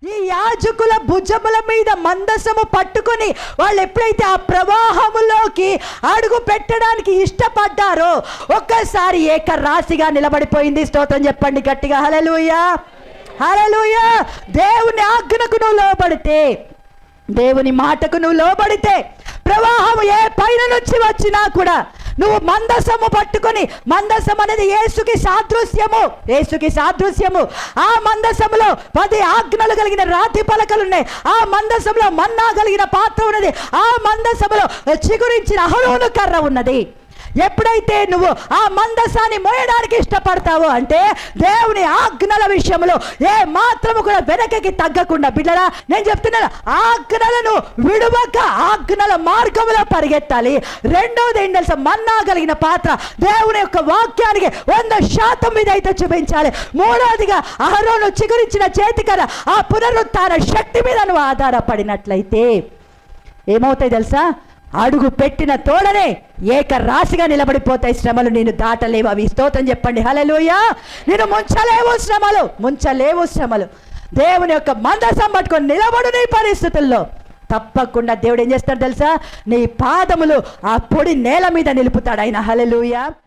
ఈ యాజకుల భుజముల మీద మందసము పట్టుకొని వాళ్ళు ఎప్పుడైతే ఆ ప్రవాహములోకి అడుగు పెట్టడానికి ఇష్టపడ్డారో ఒక్కసారి ఏకరాశిగా నిలబడిపోయింది. స్తోత్రం చెప్పండి గట్టిగా. హల్లెలూయా, హల్లెలూయా. దేవుని ఆజ్ఞకు నువ్వు లోబడితే, దేవుని మాటకు నువ్వు లోబడితే, ప్రవాహం ఏ పైన నుంచి వచ్చినా కూడా నువ్వు మందసము పట్టుకొని, మందసం అనేది యేసుకి సాదృశ్యము, యేసుకి సాదృశ్యము. ఆ మందసములో 10 ఆజ్ఞలు కలిగిన రాతి పలకలు ఉన్నాయి. ఆ మందసంలో మన్నా కలిగిన పాత్ర ఉన్నది. ఆ మందసములో చిగురించిన అహరోను కర్ర ఉన్నది. ఎప్పుడైతే నువ్వు ఆ మందసాన్ని మోయడానికి ఇష్టపడతావో అంటే దేవుని ఆజ్ఞల విషయంలో ఏ మాత్రము కూడా వెనకకి తగ్గకుండా, బిడ్డరా నేను చెప్తున్నాను, ఆజ్ఞలను విడువక ఆజ్ఞల మార్గంలో పరిగెత్తాలి. రెండోది ఏం తెలుసా, మన్నా కలిగిన పాత్ర దేవుని యొక్క వాక్యానికి 100% మీద అయితే చూపించాలి. మూడోదిగా అహరోను చిగురించిన చేతికర ఆ పునరుత్థాన శక్తి మీద నువ్వు ఆధారపడినట్లయితే ఏమవుతాయి తెలుసా, అడుగు పెట్టిన తోడనే ఏకరాశిగా నిలబడిపోతాయి శ్రమలు. నేను దాటలేవు అవి. స్తోత్రం చెప్పండి. హల్లెలూయా. నేను ముంచలేవు శ్రమలు, ముంచలేవు శ్రమలు. దేవుని యొక్క మందసం పట్టుకొని నిలబడు. నీ పరిస్థితుల్లో తప్పకుండా దేవుడు ఏం చేస్తాడు తెలుసా, నీ పాదములు ఆ పొడి నేల మీద నిలుపుతాడు ఆయన. హల్లెలూయా.